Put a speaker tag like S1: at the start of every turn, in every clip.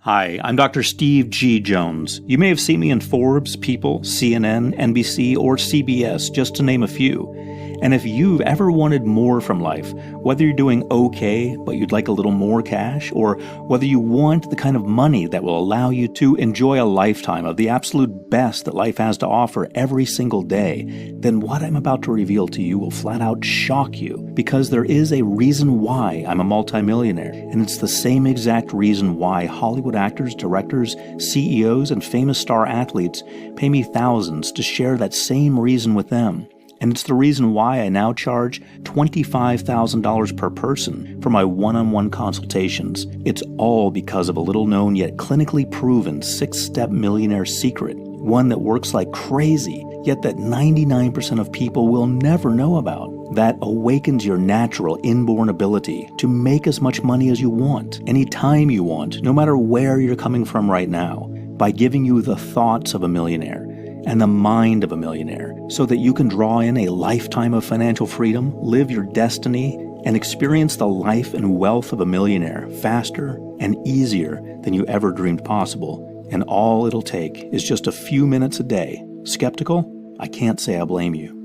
S1: Hi, I'm Dr. Steve G. Jones. You may have seen me in Forbes, People, CNN, NBC, or CBS, just to name a few. And if you've ever wanted more from life, whether you're doing okay, but you'd like a little more cash, or whether you want the kind of money that will allow you to enjoy a lifetime of the absolute best that life has to offer every single day, then what I'm about to reveal to you will flat out shock you, because there is a reason why I'm a multimillionaire, and it's the same exact reason why Hollywood actors, directors, CEOs, and famous star athletes pay me thousands to share that same reason with them. And it's the reason why I now charge $25,000 per person for my one-on-one consultations. It's all because of a little-known yet clinically proven 6-step millionaire secret, one that works like crazy, yet that 99% of people will never know about, that awakens your natural inborn ability to make as much money as you want, anytime you want, no matter where you're coming from right now, by giving you the thoughts of a millionaire and the mind of a millionaire, so that you can draw in a lifetime of financial freedom, live your destiny, and experience the life and wealth of a millionaire faster and easier than you ever dreamed possible. And all it'll take is just a few minutes a day. Skeptical? I can't say I blame you.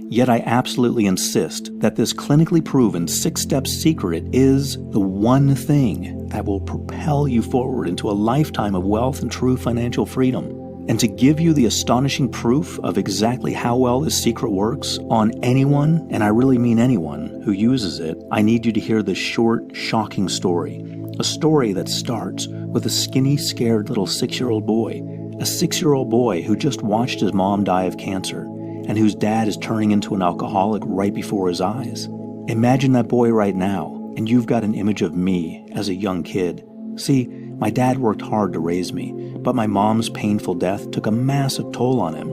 S1: Yet I absolutely insist that this clinically proven 6-step secret is the one thing that will propel you forward into a lifetime of wealth and true financial freedom. And to give you the astonishing proof of exactly how well this secret works on anyone, and I really mean anyone, who uses it, I need you to hear this short, shocking story. A story that starts with a skinny, scared little 6-year-old boy. A 6-year-old boy who just watched his mom die of cancer, and whose dad is turning into an alcoholic right before his eyes. Imagine that boy right now, and you've got an image of me as a young kid. See, my dad worked hard to raise me, but my mom's painful death took a massive toll on him.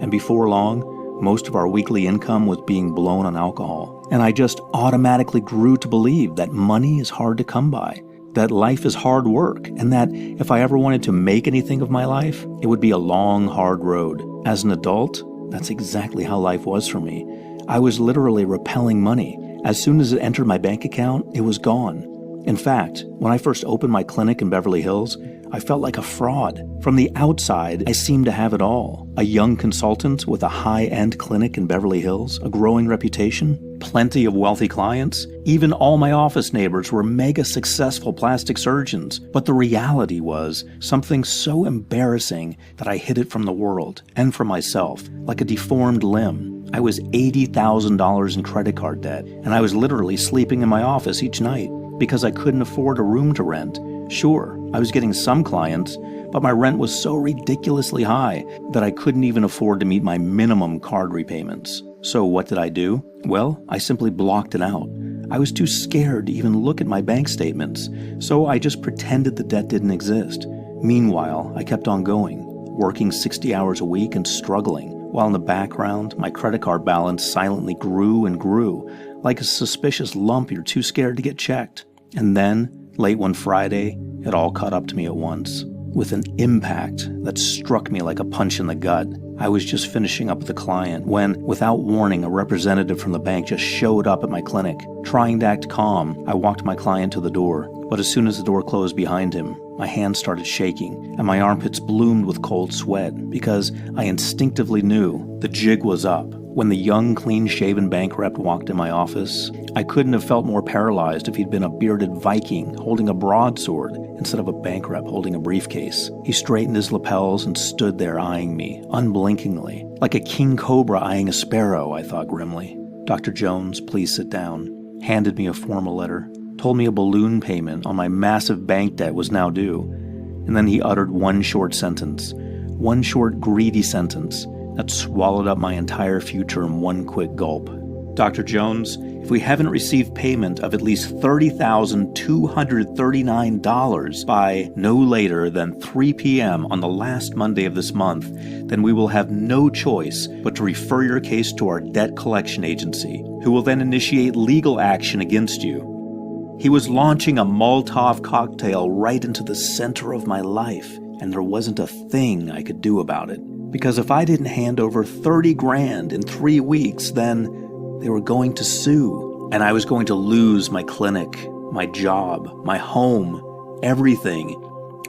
S1: And before long, most of our weekly income was being blown on alcohol. And I just automatically grew to believe that money is hard to come by, that life is hard work, and that if I ever wanted to make anything of my life, it would be a long, hard road. As an adult, that's exactly how life was for me. I was literally repelling money. As soon as it entered my bank account, it was gone. In fact, when I first opened my clinic in Beverly Hills, I felt like a fraud. From the outside, I seemed to have it all. A young consultant with a high-end clinic in Beverly Hills, a growing reputation, plenty of wealthy clients. Even all my office neighbors were mega successful plastic surgeons. But the reality was something so embarrassing that I hid it from the world and from myself, like a deformed limb. I was $80,000 in credit card debt, and I was literally sleeping in my office each night because I couldn't afford a room to rent. Sure, I was getting some clients, but my rent was so ridiculously high that I couldn't even afford to meet my minimum card repayments. So what did I do? Well, I simply blocked it out. I was too scared to even look at my bank statements, so I just pretended the debt didn't exist. Meanwhile, I kept on going, working 60 hours a week and struggling, while in the background, my credit card balance silently grew and grew, like a suspicious lump you're too scared to get checked. And then, late one Friday, it all caught up to me at once, with an impact that struck me like a punch in the gut. I was just finishing up with a client when, without warning, a representative from the bank just showed up at my clinic. Trying to act calm, I walked my client to the door, but as soon as the door closed behind him, my hands started shaking, and my armpits bloomed with cold sweat, because I instinctively knew the jig was up. When the young, clean-shaven bank rep walked in my office, I couldn't have felt more paralyzed if he'd been a bearded Viking holding a broadsword instead of a bank rep holding a briefcase. He straightened his lapels and stood there eyeing me, unblinkingly. Like a king cobra eyeing a sparrow, I thought grimly. Dr. Jones, please sit down. Handed me a formal letter. Told me a balloon payment on my massive bank debt was now due. And then he uttered one short sentence. One short, greedy sentence that swallowed up my entire future in one quick gulp. Dr. Jones, if we haven't received payment of at least $30,239 by no later than 3 p.m. on the last Monday of this month, then we will have no choice but to refer your case to our debt collection agency, who will then initiate legal action against you. He was launching a Molotov cocktail right into the center of my life, and there wasn't a thing I could do about it. Because if I didn't hand over 30 grand in 3 weeks, then they were going to sue. And I was going to lose my clinic, my job, my home, everything.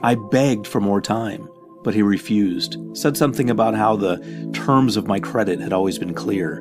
S1: I begged for more time, but he refused, said something about how the terms of my credit had always been clear,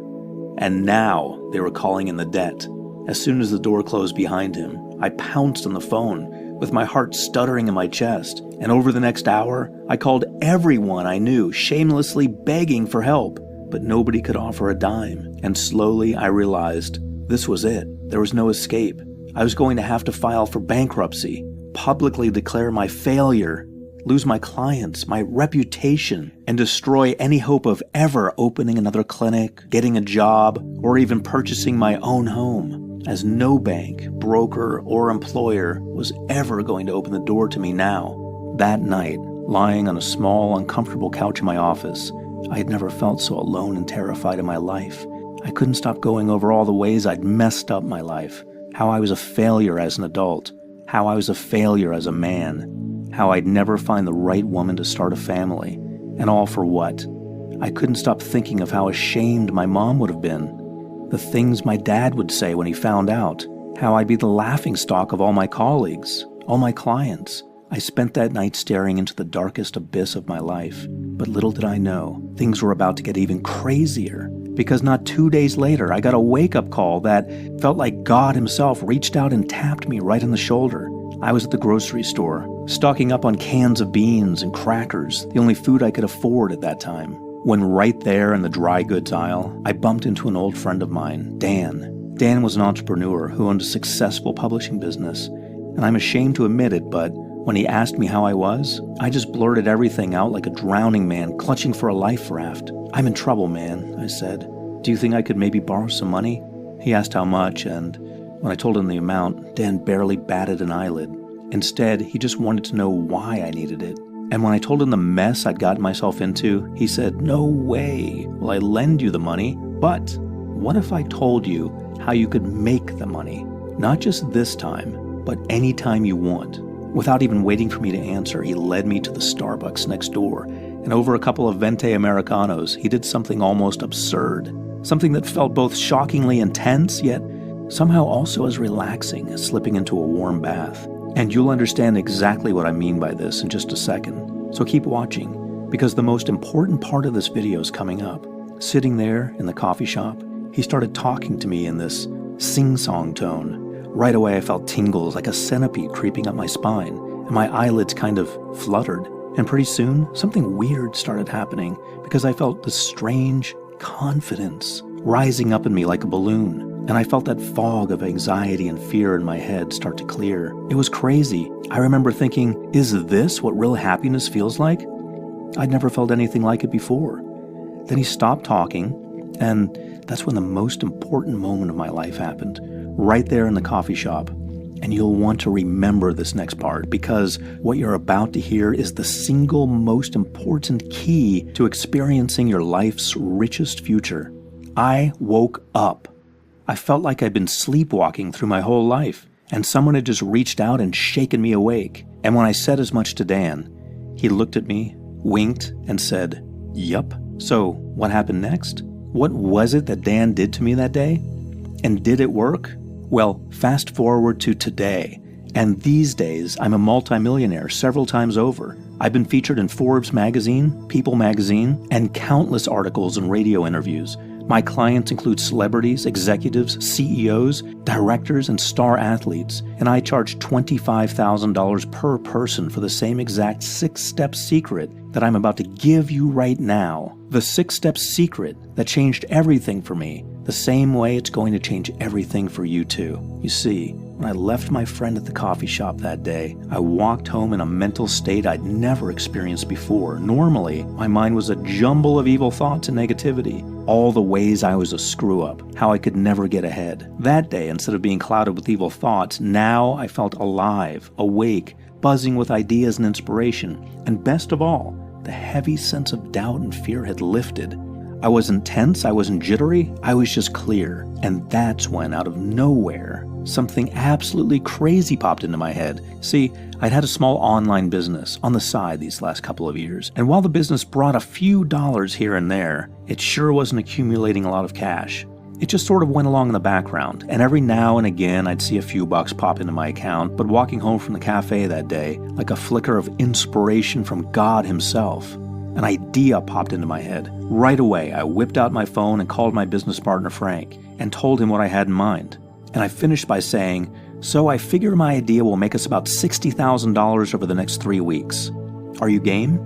S1: and now they were calling in the debt. As soon as the door closed behind him, I pounced on the phone, with my heart stuttering in my chest, and over the next hour, I called everyone I knew, shamelessly begging for help, but nobody could offer a dime, and slowly I realized this was it. There was no escape. I was going to have to file for bankruptcy, publicly declare my failure, lose my clients, my reputation, and destroy any hope of ever opening another clinic, getting a job, or even purchasing my own home, as no bank, broker, or employer was ever going to open the door to me now. That night, lying on a small, uncomfortable couch in my office, I had never felt so alone and terrified in my life. I couldn't stop going over all the ways I'd messed up my life, how I was a failure as an adult, how I was a failure as a man, how I'd never find the right woman to start a family, and all for what? I couldn't stop thinking of how ashamed my mom would have been, the things my dad would say when he found out, how I'd be the laughingstock of all my colleagues, all my clients. I spent that night staring into the darkest abyss of my life, but little did I know, things were about to get even crazier, because not 2 days later, I got a wake-up call that felt like God himself reached out and tapped me right on the shoulder. I was at the grocery store, stocking up on cans of beans and crackers, the only food I could afford at that time, when right there in the dry goods aisle, I bumped into an old friend of mine, Dan. Dan was an entrepreneur who owned a successful publishing business, and I'm ashamed to admit it, but when he asked me how I was, I just blurted everything out like a drowning man clutching for a life raft. "I'm in trouble, man," I said. "Do you think I could maybe borrow some money?" He asked how much, and when I told him the amount, Dan barely batted an eyelid. Instead, he just wanted to know why I needed it. And when I told him the mess I'd gotten myself into, he said, "No way will I lend you the money, but what if I told you how you could make the money? Not just this time, but any time you want." Without even waiting for me to answer, he led me to the Starbucks next door, and over a couple of Venti Americanos, he did something almost absurd. Something that felt both shockingly intense, yet somehow also as relaxing as slipping into a warm bath. And you'll understand exactly what I mean by this in just a second. So keep watching, because the most important part of this video is coming up. Sitting there in the coffee shop, he started talking to me in this sing-song tone. Right away I felt tingles like a centipede creeping up my spine, and my eyelids kind of fluttered. And pretty soon, something weird started happening, because I felt this strange confidence rising up in me like a balloon. And I felt that fog of anxiety and fear in my head start to clear. It was crazy. I remember thinking, is this what real happiness feels like? I'd never felt anything like it before. Then he stopped talking, and that's when the most important moment of my life happened, right there in the coffee shop. And you'll want to remember this next part, because what you're about to hear is the single most important key to experiencing your life's richest future. I woke up. I felt like I'd been sleepwalking through my whole life, and someone had just reached out and shaken me awake. And when I said as much to Dan, he looked at me, winked, and said, "Yup." So what happened next? What was it that Dan did to me that day? And did it work? Well, fast forward to today, and these days I'm a multimillionaire several times over. I've been featured in Forbes magazine, People magazine, and countless articles and radio interviews. My clients include celebrities, executives, CEOs, directors, and star athletes, and I charge $25,000 per person for the same exact 6-step secret that I'm about to give you right now. The 6-step secret that changed everything for me, the same way it's going to change everything for you too. You see, when I left my friend at the coffee shop that day, I walked home in a mental state I'd never experienced before. Normally, my mind was a jumble of evil thoughts and negativity, all the ways I was a screw-up, how I could never get ahead. That day, instead of being clouded with evil thoughts, now I felt alive, awake, buzzing with ideas and inspiration, and best of all, the heavy sense of doubt and fear had lifted. I wasn't tense, I wasn't jittery, I was just clear. And that's when, out of nowhere, something absolutely crazy popped into my head. See, I'd had a small online business on the side these last couple of years, and while the business brought a few dollars here and there, it sure wasn't accumulating a lot of cash. It just sort of went along in the background, and every now and again I'd see a few bucks pop into my account, but walking home from the cafe that day, like a flicker of inspiration from God himself, an idea popped into my head. Right away, I whipped out my phone and called my business partner Frank, and told him what I had in mind. And I finished by saying, "So I figure my idea will make us about $60,000 over the next 3 weeks. Are you game?"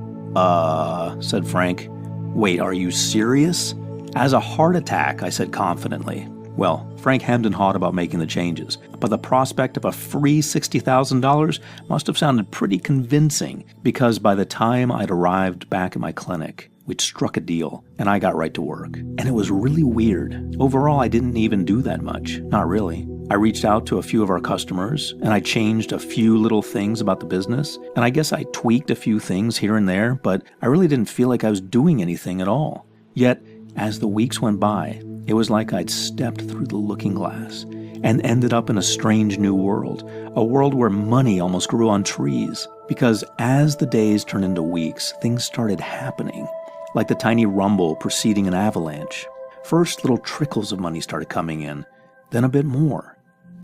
S1: Said Frank. "Wait, are you serious?" "As a heart attack," I said confidently. Well, Frank hemmed and hawed about making the changes, but the prospect of a free $60,000 must have sounded pretty convincing, because by the time I'd arrived back at my clinic, we'd struck a deal, and I got right to work. And it was really weird. Overall, I didn't even do that much. Not really. I reached out to a few of our customers, and I changed a few little things about the business, and I guess I tweaked a few things here and there, but I really didn't feel like I was doing anything at all. Yet, as the weeks went by, it was like I'd stepped through the looking glass and ended up in a strange new world, a world where money almost grew on trees. Because as the days turned into weeks, things started happening, like the tiny rumble preceding an avalanche. First, little trickles of money started coming in, then a bit more.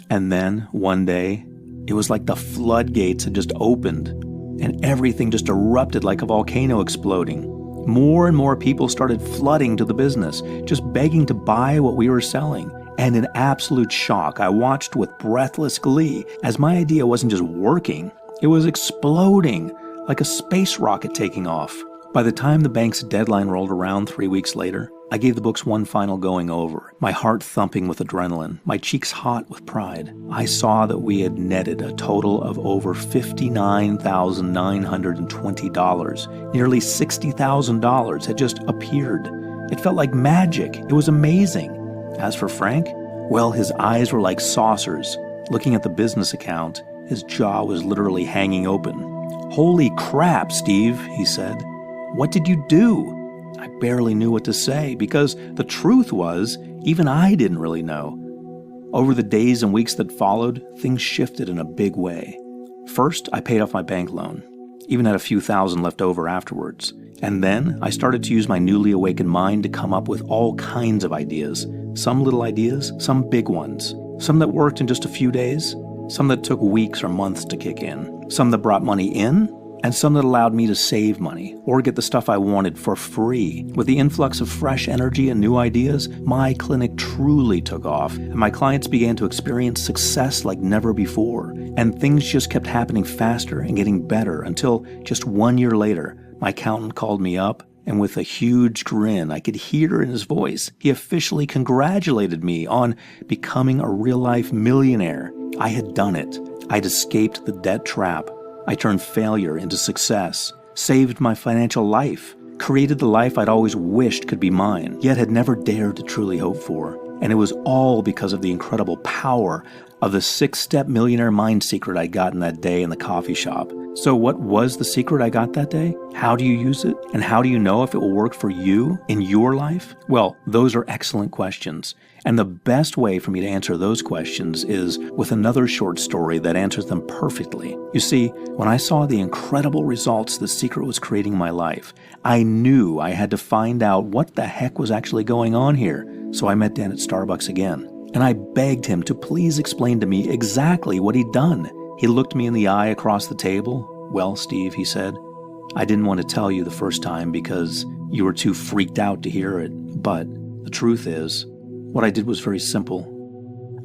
S1: And then, one day, it was like the floodgates had just opened, and everything just erupted like a volcano exploding. More and more people started flooding to the business, just begging to buy what we were selling. And in absolute shock, I watched with breathless glee as my idea wasn't just working, it was exploding like a space rocket taking off. By the time the bank's deadline rolled around 3 weeks later, I gave the books one final going over, my heart thumping with adrenaline, my cheeks hot with pride. I saw that we had netted a total of over $59,920. Nearly $60,000 had just appeared. It felt like magic. It was amazing. As for Frank, well, his eyes were like saucers. Looking at the business account, his jaw was literally hanging open. "Holy crap, Steve," he said. "What did you do?" I barely knew what to say, because the truth was, even I didn't really know. Over the days and weeks that followed, things shifted in a big way. First, I paid off my bank loan, even had a few thousand left over afterwards. And then I started to use my newly awakened mind to come up with all kinds of ideas. Some little ideas, some big ones. Some that worked in just a few days, some that took weeks or months to kick in. Some that brought money in, and some that allowed me to save money or get the stuff I wanted for free. With the influx of fresh energy and new ideas, my clinic truly took off, and my clients began to experience success like never before. And things just kept happening faster and getting better until just 1 year later, my accountant called me up, and with a huge grin I could hear in his voice, he officially congratulated me on becoming a real-life millionaire. I had done it. I'd escaped the debt trap. I turned failure into success, saved my financial life, created the life I'd always wished could be mine, yet had never dared to truly hope for. And it was all because of the incredible power of the 6-step millionaire mind secret I got in that day in the coffee shop. So what was the secret I got that day? How do you use it? And how do you know if it will work for you in your life? Well, those are excellent questions. And the best way for me to answer those questions is with another short story that answers them perfectly. You see, when I saw the incredible results the secret was creating in my life, I knew I had to find out what the heck was actually going on here. So I met Dan at Starbucks again, and I begged him to please explain to me exactly what he'd done. He looked me in the eye across the table. "Well, Steve," he said, "I didn't want to tell you the first time because you were too freaked out to hear it. But the truth is, what I did was very simple.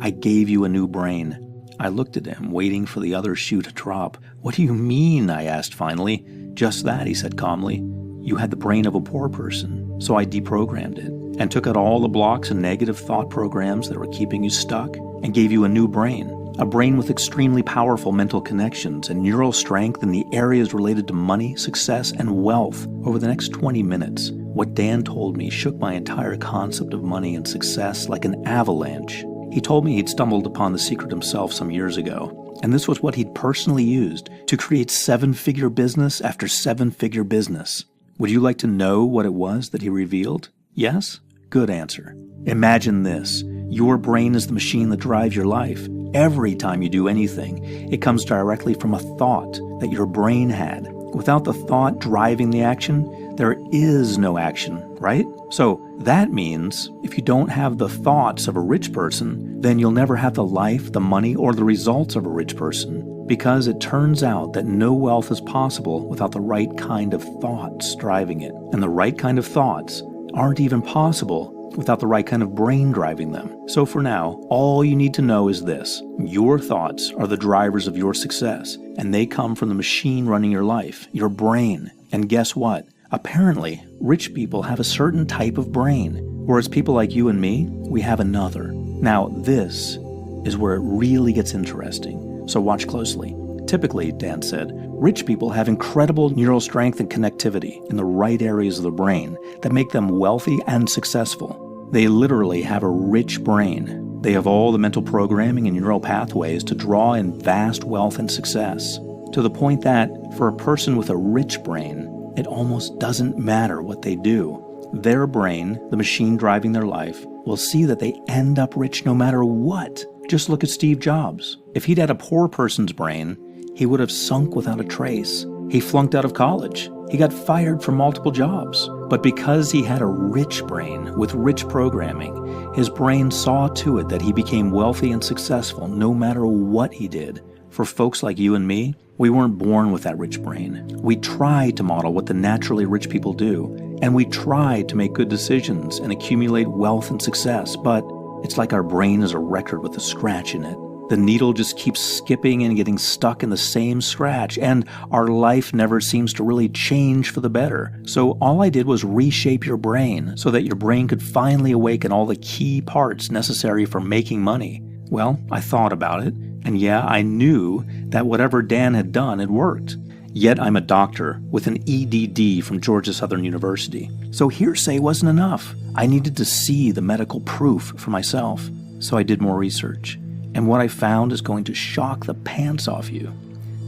S1: I gave you a new brain." I looked at him, waiting for the other shoe to drop. "What do you mean?" I asked finally. "Just that," he said calmly. "You had the brain of a poor person, so I deprogrammed it and took out all the blocks and negative thought programs that were keeping you stuck and gave you a new brain. A brain with extremely powerful mental connections and neural strength in the areas related to money, success, and wealth." Over the next 20 minutes, what Dan told me shook my entire concept of money and success like an avalanche. He told me he'd stumbled upon the secret himself some years ago, and this was what he'd personally used to create 7-figure business after 7-figure business. Would you like to know what it was that he revealed? Yes? Good answer. Imagine this. Your brain is the machine that drives your life. Every time you do anything, it comes directly from a thought that your brain had. without the thought driving the action, there is no action, right? So that means if you don't have the thoughts of a rich person, then you'll never have the life, the money, or the results of a rich person. Because it turns out that no wealth is possible without the right kind of thoughts driving it. And the right kind of thoughts aren't even possible without the right kind of brain driving them. So for now, all you need to know is this: your thoughts are the drivers of your success, and they come from the machine running your life, your brain. And guess what? Apparently, rich people have a certain type of brain, whereas people like you and me, we have another. Now, this is where it really gets interesting. So watch closely. Typically, Dan said, rich people have incredible neural strength and connectivity in the right areas of the brain that make them wealthy and successful. They literally have a rich brain. They have all the mental programming and neural pathways to draw in vast wealth and success, to the point that, for a person with a rich brain, it almost doesn't matter what they do. Their brain, the machine driving their life, will see that they end up rich no matter what. Just look at Steve Jobs. If he'd had a poor person's brain, he would have sunk without a trace. He flunked out of college. He got fired from multiple jobs. But because he had a rich brain with rich programming, his brain saw to it that he became wealthy and successful no matter what he did. For folks like you and me, we weren't born with that rich brain. We tried to model what the naturally rich people do, and we tried to make good decisions and accumulate wealth and success, but it's like our brain is a record with a scratch in it. The needle just keeps skipping and getting stuck in the same scratch, and our life never seems to really change for the better. So all I did was reshape your brain so that your brain could finally awaken all the key parts necessary for making money. Well, I thought about it, and yeah, I knew that whatever Dan had done had worked. Yet I'm a doctor with an EDD from Georgia Southern University. So hearsay wasn't enough. I needed to see the medical proof for myself. So I did more research. And what I found is going to shock the pants off you.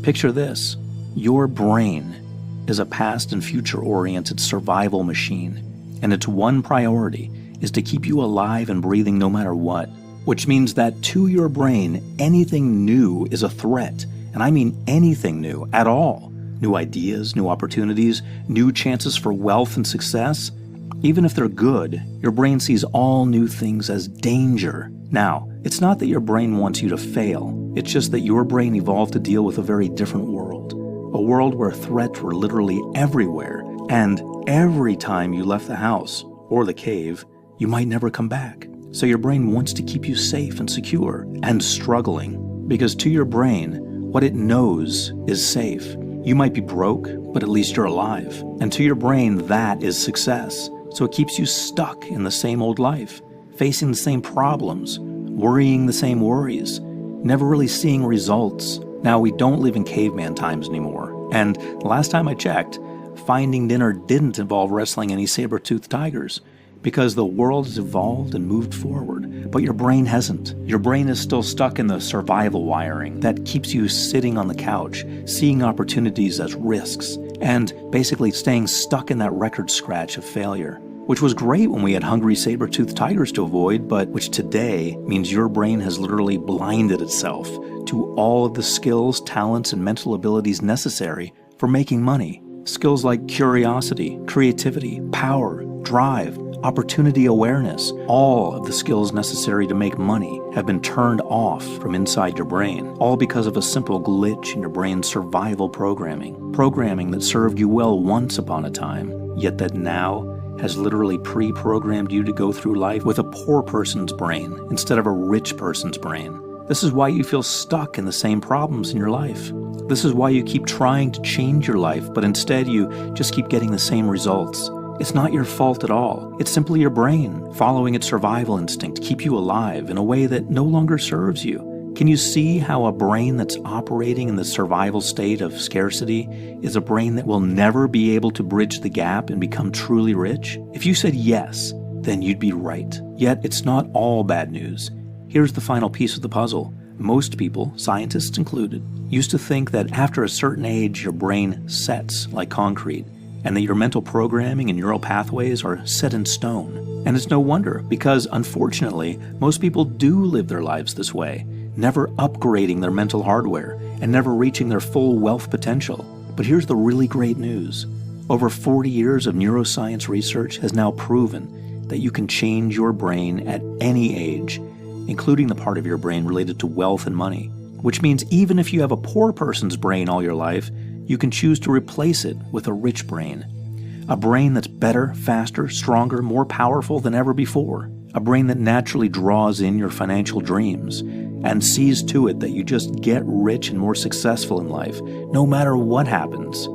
S1: Picture this. Your brain is a past and future-oriented survival machine. And its one priority is to keep you alive and breathing no matter what. Which means that to your brain, anything new is a threat. And I mean anything new at all. New ideas, new opportunities, new chances for wealth and success. Even if they're good, your brain sees all new things as danger. Now, it's not that your brain wants you to fail. It's just that your brain evolved to deal with a very different world. A world where threats were literally everywhere. And every time you left the house, or the cave, you might never come back. So your brain wants to keep you safe and secure and struggling. Because to your brain, what it knows is safe. You might be broke, but at least you're alive. And to your brain, that is success. So it keeps you stuck in the same old life, facing the same problems, worrying the same worries, never really seeing results. Now, we don't live in caveman times anymore. And the last time I checked, finding dinner didn't involve wrestling any saber-toothed tigers. Because the world has evolved and moved forward, but your brain hasn't. Your brain is still stuck in the survival wiring that keeps you sitting on the couch, seeing opportunities as risks, and basically staying stuck in that record scratch of failure. Which was great when we had hungry saber-toothed tigers to avoid, but which today means your brain has literally blinded itself to all of the skills, talents, and mental abilities necessary for making money. Skills like curiosity, creativity, power, drive, opportunity awareness, all of the skills necessary to make money have been turned off from inside your brain, all because of a simple glitch in your brain's survival programming that served you well once upon a time, yet that now has literally pre-programmed you to go through life with a poor person's brain instead of a rich person's brain. This is why you feel stuck in the same problems in your life. This is why you keep trying to change your life, but instead you just keep getting the same results. It's not your fault at all. It's simply your brain following its survival instinct to keep you alive in a way that no longer serves you. Can you see how a brain that's operating in the survival state of scarcity is a brain that will never be able to bridge the gap and become truly rich? If you said yes, then you'd be right. Yet it's not all bad news. Here's the final piece of the puzzle. Most people, scientists included, used to think that after a certain age your brain sets like concrete, and that your mental programming and neural pathways are set in stone. And it's no wonder, because unfortunately, most people do live their lives this way, never upgrading their mental hardware and never reaching their full wealth potential. But here's the really great news. Over 40 years of neuroscience research has now proven that you can change your brain at any age, including the part of your brain related to wealth and money, which means even if you have a poor person's brain all your life, you can choose to replace it with a rich brain. A brain that's better, faster, stronger, more powerful than ever before. A brain that naturally draws in your financial dreams and sees to it that you just get rich and more successful in life, no matter what happens.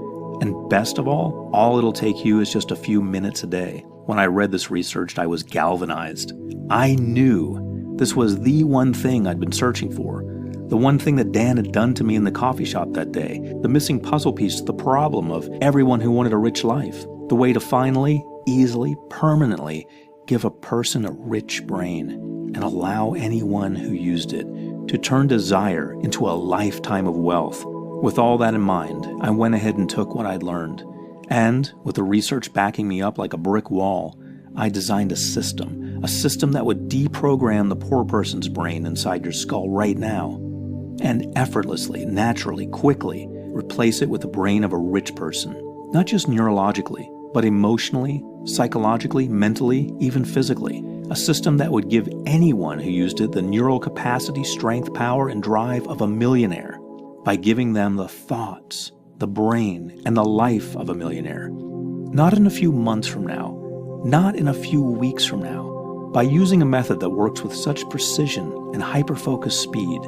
S1: And best of all it'll take you is just a few minutes a day. When I read this research, I was galvanized. I knew this was the one thing I'd been searching for. The one thing that Dan had done to me in the coffee shop that day. The missing puzzle piece to the problem of everyone who wanted a rich life. The way to finally, easily, permanently give a person a rich brain and allow anyone who used it to turn desire into a lifetime of wealth. With all that in mind, I went ahead and took what I'd learned. And, with the research backing me up like a brick wall, I designed a system that would deprogram the poor person's brain inside your skull right now, and effortlessly, naturally, quickly replace it with the brain of a rich person. Not just neurologically, but emotionally, psychologically, mentally, even physically. A system that would give anyone who used it the neural capacity, strength, power, and drive of a millionaire by giving them the thoughts, the brain, and the life of a millionaire. Not in a few months from now, not in a few weeks from now, by using a method that works with such precision and hyper-focused speed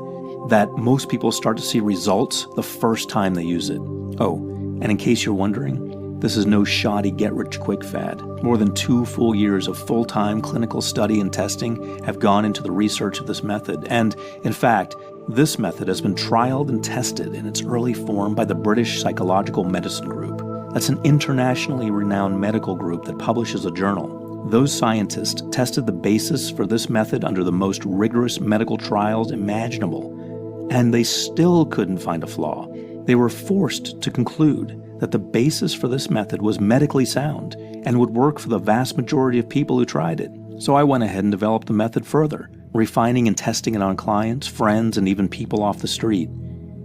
S1: that most people start to see results the first time they use it. Oh, and in case you're wondering, this is no shoddy get-rich-quick fad. More than 2 full years of full-time clinical study and testing have gone into the research of this method. And, in fact, this method has been trialed and tested in its early form by the British Psychological Medicine Group. That's an internationally renowned medical group that publishes a journal. Those scientists tested the basis for this method under the most rigorous medical trials imaginable, and they still couldn't find a flaw. They were forced to conclude that the basis for this method was medically sound and would work for the vast majority of people who tried it. So I went ahead and developed the method further, refining and testing it on clients, friends, and even people off the street.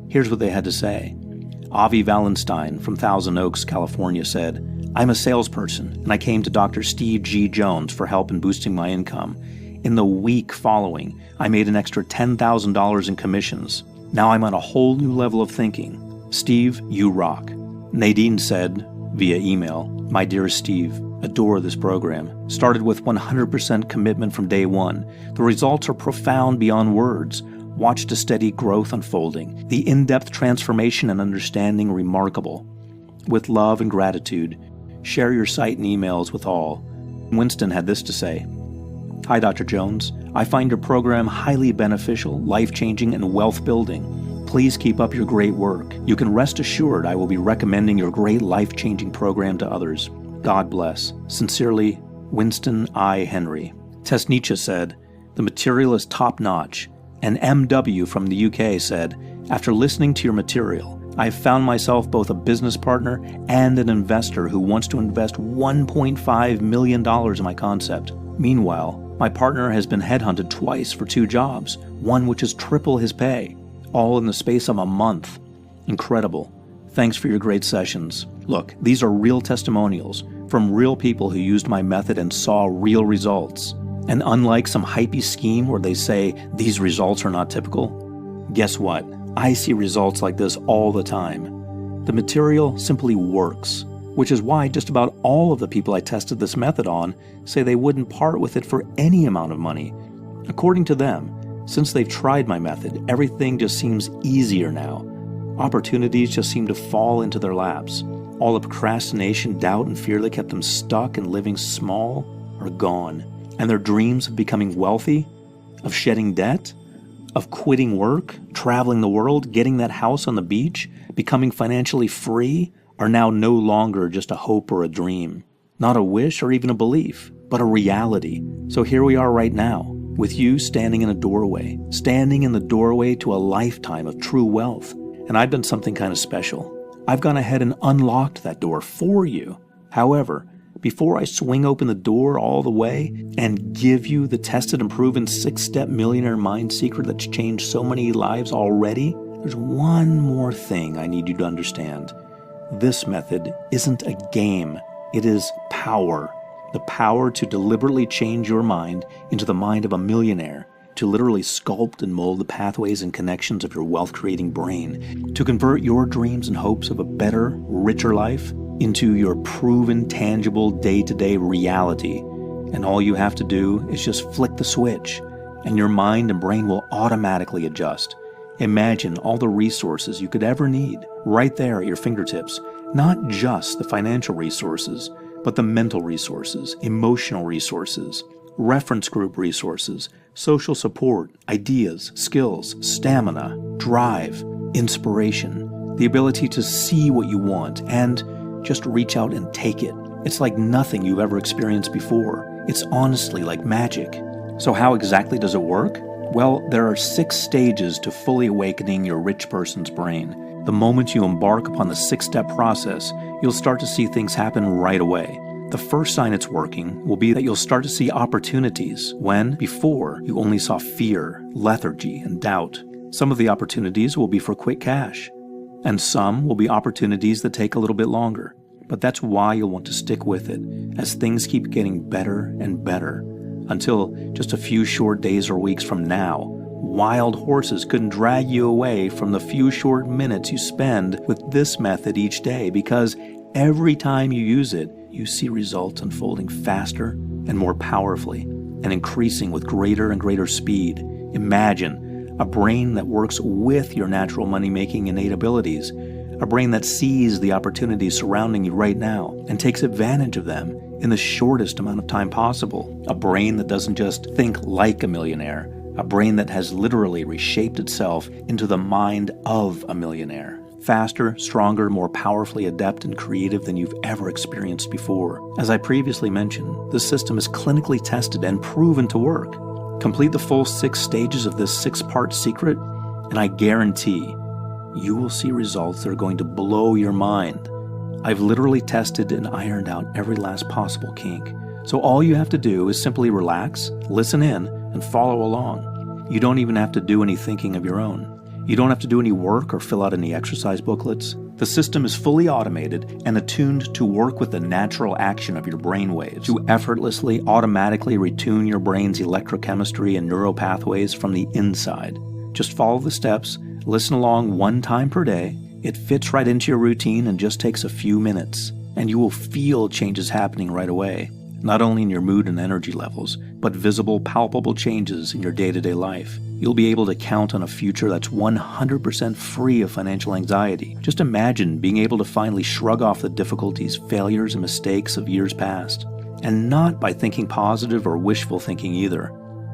S1: Here's what they had to say. Avi Wallenstein from Thousand Oaks, California said, "I'm a salesperson, and I came to Dr. Steve G. Jones for help in boosting my income. In the week following, I made an extra $10,000 in commissions. Now I'm on a whole new level of thinking. Steve, you rock." Nadine said, via email, "My dearest Steve, adore this program. Started with 100% commitment from day one. The results are profound beyond words. Watched a steady growth unfolding. The in-depth transformation and understanding remarkable. With love and gratitude, share your site and emails with all." Winston had this to say, "Hi, Dr. Jones. I find your program highly beneficial, life-changing, and wealth-building. Please keep up your great work. You can rest assured I will be recommending your great life-changing program to others. God bless. Sincerely, Winston I. Henry." Tesnicha said, "The material is top-notch." And MW from the UK said, "After listening to your material, I have found myself both a business partner and an investor who wants to invest $1.5 million in my concept. Meanwhile, my partner has been headhunted twice for 2 jobs, one which is triple his pay, all in the space of a month. Incredible. Thanks for your great sessions. Look, these are real testimonials from real people who used my method and saw real results. And unlike some hypey scheme where they say these results are not typical, guess what? I see results like this all the time. The material simply works, which is why just about all of the people I tested this method on say they wouldn't part with it for any amount of money. According to them, since they've tried my method, everything just seems easier now. Opportunities just seem to fall into their laps. All the procrastination, doubt, and fear that kept them stuck and living small are gone. And their dreams of becoming wealthy, of shedding debt, of quitting work, traveling the world, getting that house on the beach, becoming financially free, are now no longer just a hope or a dream. Not a wish or even a belief, but a reality. So here we are right now, with you standing in the doorway to a lifetime of true wealth. And I've done something kind of special. I've gone ahead and unlocked that door for you. However, before I swing open the door all the way and give you the tested and proven 6-step millionaire mind secret that's changed so many lives already, there's one more thing I need you to understand. This method isn't a game. It is power. The power to deliberately change your mind into the mind of a millionaire, to literally sculpt and mold the pathways and connections of your wealth-creating brain, to convert your dreams and hopes of a better, richer life into your proven, tangible, day-to-day reality. And all you have to do is just flick the switch, and your mind and brain will automatically adjust. Imagine all the resources you could ever need right there at your fingertips. Not just the financial resources, but the mental resources, emotional resources, reference group resources, social support, ideas, skills, stamina, drive, inspiration, the ability to see what you want and just reach out and take it. It's like nothing you've ever experienced before. It's honestly like magic. So how exactly does it work? Well, there are 6 stages to fully awakening your rich person's brain. The moment you embark upon the 6-step process, you'll start to see things happen right away. The first sign it's working will be that you'll start to see opportunities when, before, you only saw fear, lethargy, and doubt. Some of the opportunities will be for quick cash, and some will be opportunities that take a little bit longer. But that's why you'll want to stick with it, as things keep getting better and better, until just a few short days or weeks from now, wild horses couldn't drag you away from the few short minutes you spend with this method each day, because every time you use it, you see results unfolding faster and more powerfully, and increasing with greater and greater speed. Imagine a brain that works with your natural money-making innate abilities, a brain that sees the opportunities surrounding you right now and takes advantage of them in the shortest amount of time possible, a brain that doesn't just think like a millionaire, a brain that has literally reshaped itself into the mind of a millionaire. Faster, stronger, more powerfully adept and creative than you've ever experienced before. As I previously mentioned, this system is clinically tested and proven to work. Complete the full 6 stages of this 6-part secret, and I guarantee you will see results that are going to blow your mind. I've literally tested and ironed out every last possible kink. So all you have to do is simply relax, listen in, and follow along. You don't even have to do any thinking of your own. You don't have to do any work or fill out any exercise booklets. The system is fully automated and attuned to work with the natural action of your brain waves, to effortlessly, automatically retune your brain's electrochemistry and neural pathways from the inside. Just follow the steps, listen along 1 time per day. It fits right into your routine and just takes a few minutes, and you will feel changes happening right away. Not only in your mood and energy levels, but visible, palpable changes in your day-to-day life. You'll be able to count on a future that's 100% free of financial anxiety. Just imagine being able to finally shrug off the difficulties, failures, and mistakes of years past. And not by thinking positive or wishful thinking either,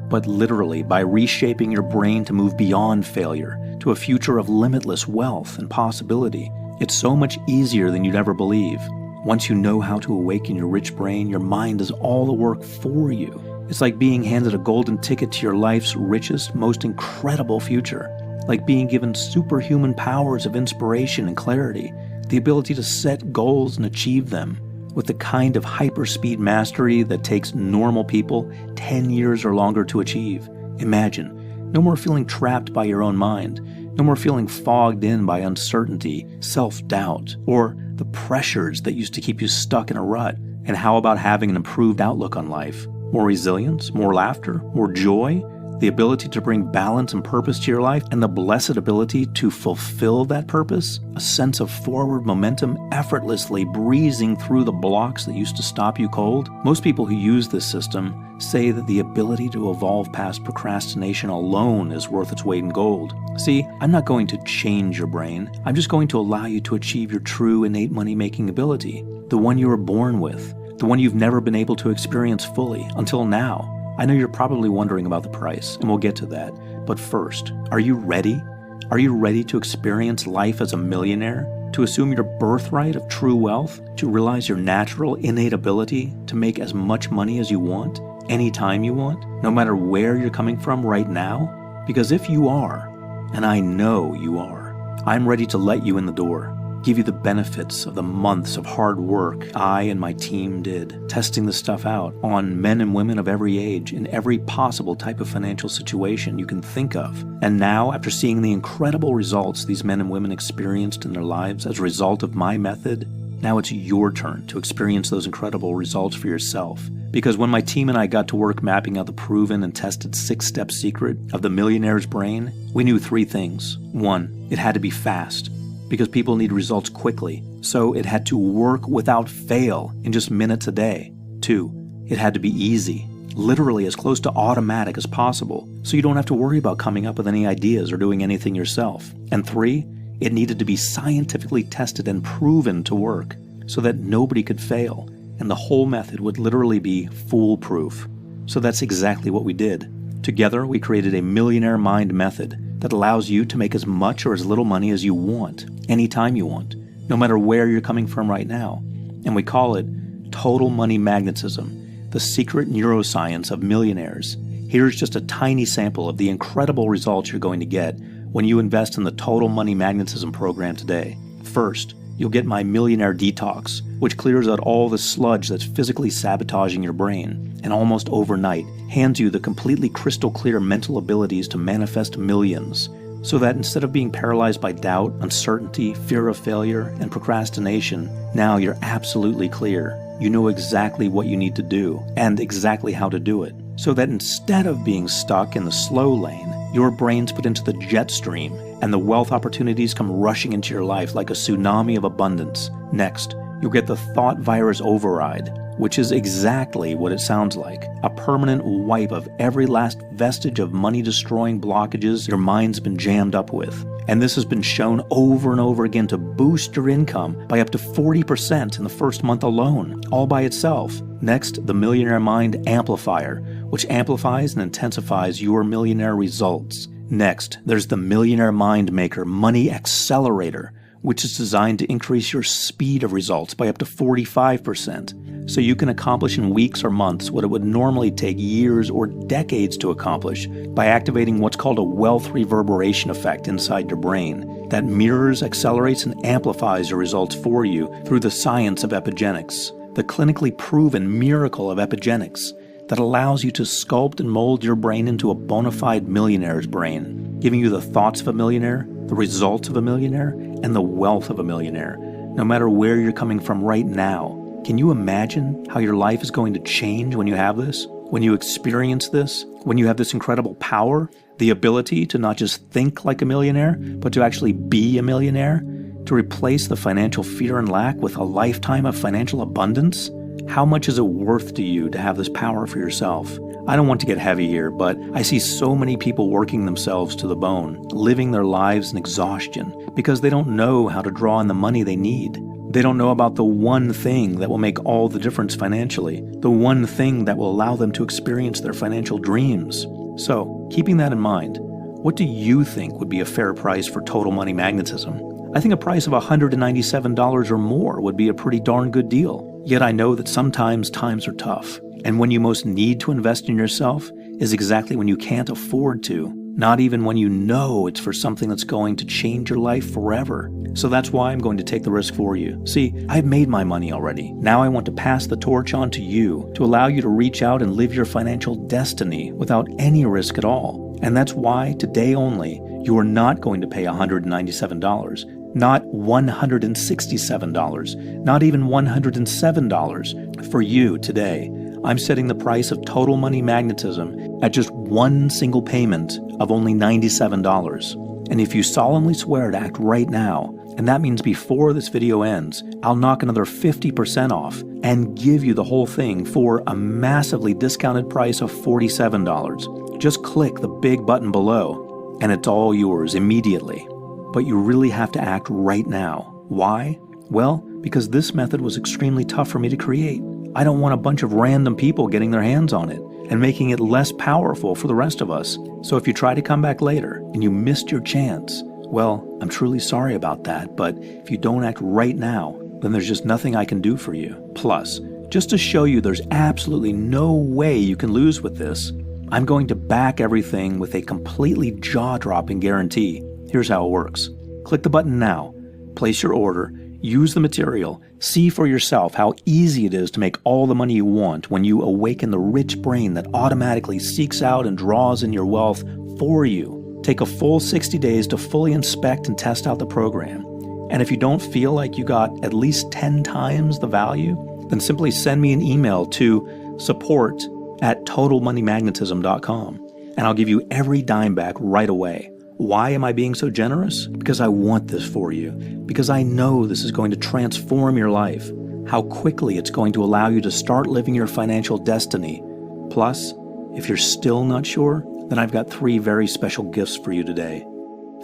S1: but literally by reshaping your brain to move beyond failure to a future of limitless wealth and possibility. It's so much easier than you'd ever believe. Once you know how to awaken your rich brain, your mind does all the work for you. It's like being handed a golden ticket to your life's richest, most incredible future. Like being given superhuman powers of inspiration and clarity, the ability to set goals and achieve them, with the kind of hyperspeed mastery that takes normal people 10 years or longer to achieve. Imagine, no more feeling trapped by your own mind, no more feeling fogged in by uncertainty, self-doubt, or the pressures that used to keep you stuck in a rut. And how about having an improved outlook on life? More resilience, more laughter, more joy, the ability to bring balance and purpose to your life, and the blessed ability to fulfill that purpose, a sense of forward momentum effortlessly breezing through the blocks that used to stop you cold. Most people who use this system say that the ability to evolve past procrastination alone is worth its weight in gold. See, I'm not going to change your brain. I'm just going to allow you to achieve your true innate money-making ability, the one you were born with, the one you've never been able to experience fully until now. I know you're probably wondering about the price, and we'll get to that. But first, are you ready? Are you ready to experience life as a millionaire? To assume your birthright of true wealth? To realize your natural, innate ability to make as much money as you want, anytime you want, no matter where you're coming from right now? Because if you are, and I know you are, I'm ready to let you in the door. give you the benefits of the months of hard work I and my team did, testing this stuff out on men and women of every age in every possible type of financial situation you can think of. And now, after seeing the incredible results these men and women experienced in their lives as a result of my method, now it's your turn to experience those incredible results for yourself. Because when my team and I got to work mapping out the proven and tested 6-step secret of the millionaire's brain, we knew 3 things. 1, it had to be fast, because people need results quickly, so it had to work without fail in just minutes a day. 2, it had to be easy, literally as close to automatic as possible, so you don't have to worry about coming up with any ideas or doing anything yourself. And 3, it needed to be scientifically tested and proven to work, so that nobody could fail, and the whole method would literally be foolproof. So that's exactly what we did. Together, we created a millionaire mind method that allows you to make as much or as little money as you want, anytime you want, no matter where you're coming from right now. And we call it Total Money Magnetism, the secret neuroscience of millionaires. Here's just a tiny sample of the incredible results you're going to get when you invest in the Total Money Magnetism program today. First, you'll get my Millionaire Detox, which clears out all the sludge that's physically sabotaging your brain, and almost overnight hands you the completely crystal clear mental abilities to manifest millions, so that instead of being paralyzed by doubt, uncertainty, fear of failure, and procrastination, now you're absolutely clear. You know exactly what you need to do, and exactly how to do it, so that instead of being stuck in the slow lane, your brain's put into the jet stream, and the wealth opportunities come rushing into your life like a tsunami of abundance. Next, you'll get the thought virus override, which is exactly what it sounds like. A permanent wipe of every last vestige of money-destroying blockages your mind's been jammed up with. And this has been shown over and over again to boost your income by up to 40% in the first month alone, all by itself. Next, the Millionaire Mind Amplifier, which amplifies and intensifies your millionaire results. Next, there's the Millionaire Mind Maker Money Accelerator, which is designed to increase your speed of results by up to 45%, so you can accomplish in weeks or months what it would normally take years or decades to accomplish by activating what's called a wealth reverberation effect inside your brain that mirrors, accelerates, and amplifies your results for you through the science of epigenetics, the clinically proven miracle of epigenetics that allows you to sculpt and mold your brain into a bona fide millionaire's brain, giving you the thoughts of a millionaire, the results of a millionaire, and the wealth of a millionaire, no matter where you're coming from right now. Can you imagine how your life is going to change when you have this? When you experience this? When you have this incredible power? The ability to not just think like a millionaire, but to actually be a millionaire? To replace the financial fear and lack with a lifetime of financial abundance? How much is it worth to you to have this power for yourself? I don't want to get heavy here, but I see so many people working themselves to the bone, living their lives in exhaustion, because they don't know how to draw in the money they need. They don't know about the one thing that will make all the difference financially, the one thing that will allow them to experience their financial dreams. So, keeping that in mind, what do you think would be a fair price for Total Money Magnetism? I think a price of $197 or more would be a pretty darn good deal. Yet I know that sometimes times are tough, and when you most need to invest in yourself is exactly when you can't afford to, not even when you know it's for something that's going to change your life forever. So that's why I'm going to take the risk for you. See, I've made my money already. Now I want to pass the torch on to you, to allow you to reach out and live your financial destiny without any risk at all. And that's why today only, you are not going to pay $197. Not $167, not even $107. For you today, I'm setting the price of Total Money Magnetism at just one single payment of only $97. And if you solemnly swear to act right now, and that means before this video ends, I'll knock another 50% off and give you the whole thing for a massively discounted price of $47. Just click the big button below, and it's all yours immediately. But you really have to act right now. Why? Well, because this method was extremely tough for me to create. I don't want a bunch of random people getting their hands on it and making it less powerful for the rest of us. So if you try to come back later and you missed your chance, well, I'm truly sorry about that, but if you don't act right now, then there's just nothing I can do for you. Plus, just to show you there's absolutely no way you can lose with this, I'm going to back everything with a completely jaw-dropping guarantee. Here's how it works. Click the button now. place your order, use the material, see for yourself how easy it is to make all the money you want when you awaken the rich brain that automatically seeks out and draws in your wealth for you. Take a full 60 days to fully inspect and test out the program. And if you don't feel like you got at least 10 times the value, then simply send me an email to support@totalmoneymagnetism.com, and I'll give you every dime back right away. Why am I being so generous? Because I want this for you. Because I know this is going to transform your life. How quickly it's going to allow you to start living your financial destiny. Plus, if you're still not sure, then I've got 3 very special gifts for you today.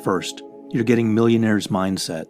S1: First, you're getting Millionaires Mindset.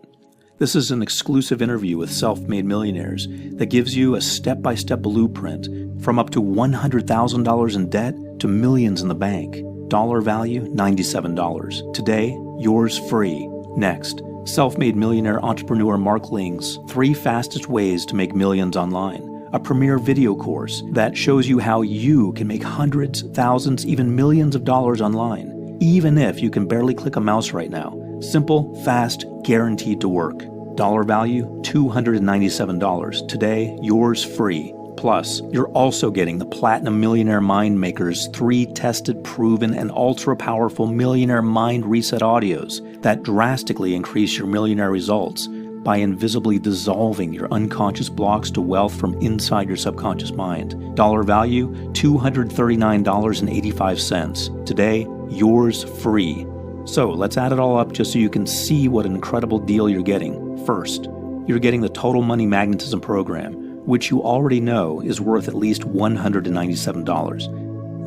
S1: This is an exclusive interview with self-made millionaires that gives you a step-by-step blueprint from up to $100,000 in debt to millions in the bank. Dollar value, $97. Today, yours free. Next, self-made millionaire entrepreneur Mark Ling's 3 fastest ways to make millions online. A premier video course that shows you how you can make hundreds, thousands, even millions of dollars online, even if you can barely click a mouse right now. Simple, fast, guaranteed to work. Dollar value, $297. Today, yours free. Plus, you're also getting the Platinum Millionaire Mind Maker's 3 tested, proven, and ultra-powerful Millionaire Mind Reset audios that drastically increase your millionaire results by invisibly dissolving your unconscious blocks to wealth from inside your subconscious mind. Dollar value, $239.85. Today, yours free. So let's add it all up just so you can see what an incredible deal you're getting. First, you're getting the Total Money Magnetism program, which you already know is worth at least $197.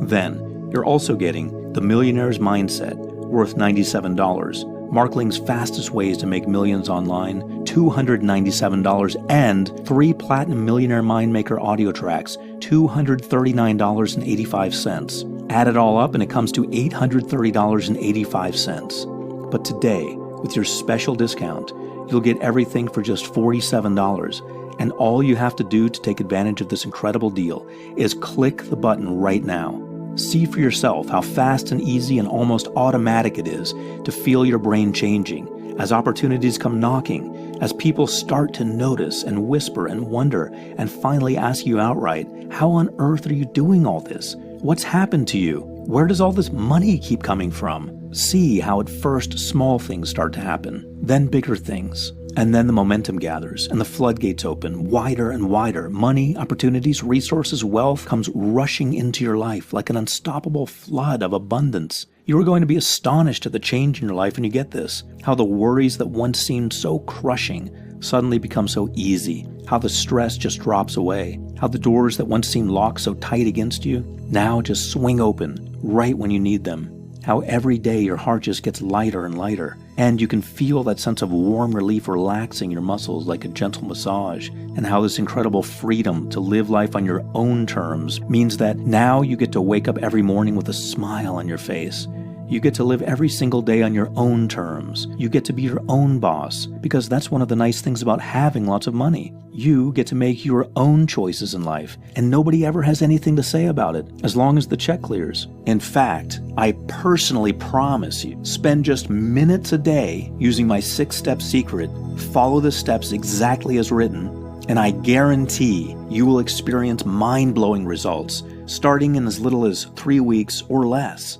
S1: Then, you're also getting the Millionaire's Mindset, worth $97, Mark Ling's fastest ways to make millions online, $297, and 3 Platinum Millionaire Mind Maker audio tracks, $239.85. Add it all up and it comes to $830.85. But today, with your special discount, you'll get everything for just $47. And all you have to do to take advantage of this incredible deal is click the button right now. See for yourself how fast and easy and almost automatic it is to feel your brain changing as opportunities come knocking, as people start to notice and whisper and wonder and finally ask you outright, how on earth are you doing all this? What's happened to you? Where does all this money keep coming from? See how at first small things start to happen, then bigger things. And then the momentum gathers and the floodgates open wider and wider. Money, opportunities, resources, wealth comes rushing into your life like an unstoppable flood of abundance. You are going to be astonished at the change in your life when you get this. How the worries that once seemed so crushing suddenly become so easy. How the stress just drops away. How the doors that once seemed locked so tight against you now just swing open right when you need them. How every day your heart just gets lighter and lighter, and you can feel that sense of warm relief relaxing your muscles like a gentle massage, and how this incredible freedom to live life on your own terms means that now you get to wake up every morning with a smile on your face. You get to live every single day on your own terms. You get to be your own boss, because that's one of the nice things about having lots of money. You get to make your own choices in life, and nobody ever has anything to say about it, as long as the check clears. In fact, I personally promise you, spend just minutes a day using my 6-step secret, follow the steps exactly as written, and I guarantee you will experience mind-blowing results, starting in as little as 3 weeks or less.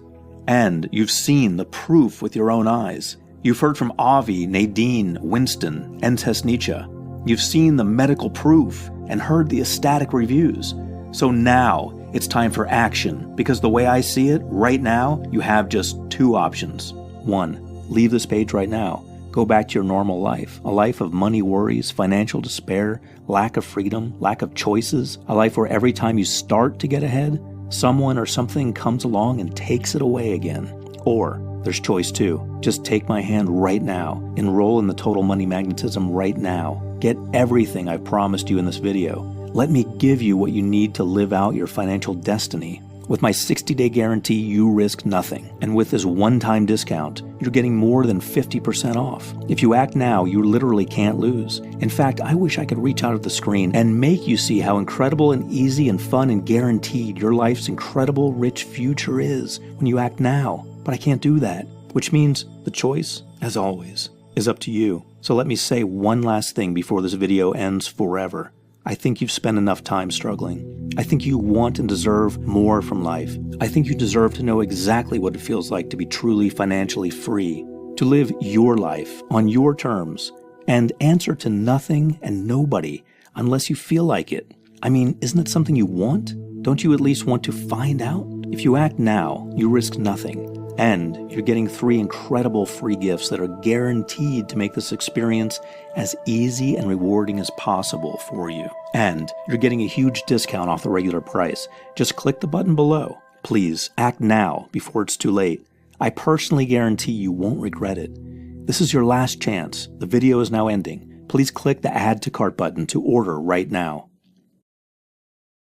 S1: And you've seen the proof with your own eyes. You've heard from Avi, Nadine, Winston, and Tesnicha. You've seen the medical proof and heard the ecstatic reviews. So now it's time for action, because the way I see it, right now, you have just 2 options. 1, leave this page right now. Go back to your normal life, a life of money worries, financial despair, lack of freedom, lack of choices, a life where every time you start to get ahead, someone or something comes along and takes it away again. Or there's choice 2. Just take my hand right now. Enroll in the Total Money Magnetism right now. Get everything I've promised you in this video. Let me give you what you need to live out your financial destiny. With my 60-day guarantee, you risk nothing. And with this one-time discount, you're getting more than 50% off. If you act now, you literally can't lose. In fact, I wish I could reach out at the screen and make you see how incredible and easy and fun and guaranteed your life's incredible, rich future is when you act now. But I can't do that, which means the choice, as always, is up to you. So let me say one last thing before this video ends forever. I think you've spent enough time struggling. I think you want and deserve more from life. I think you deserve to know exactly what it feels like to be truly financially free, to live your life on your terms, and answer to nothing and nobody unless you feel like it. I mean, isn't it something you want? Don't you at least want to find out? If you act now, you risk nothing. And you're getting 3 incredible free gifts that are guaranteed to make this experience as easy and rewarding as possible for you. And you're getting a huge discount off the regular price. Just click the button below. Please, act now before it's too late. I personally guarantee you won't regret it. This is your last chance. The video is now ending. Please click the Add to Cart button to order right now.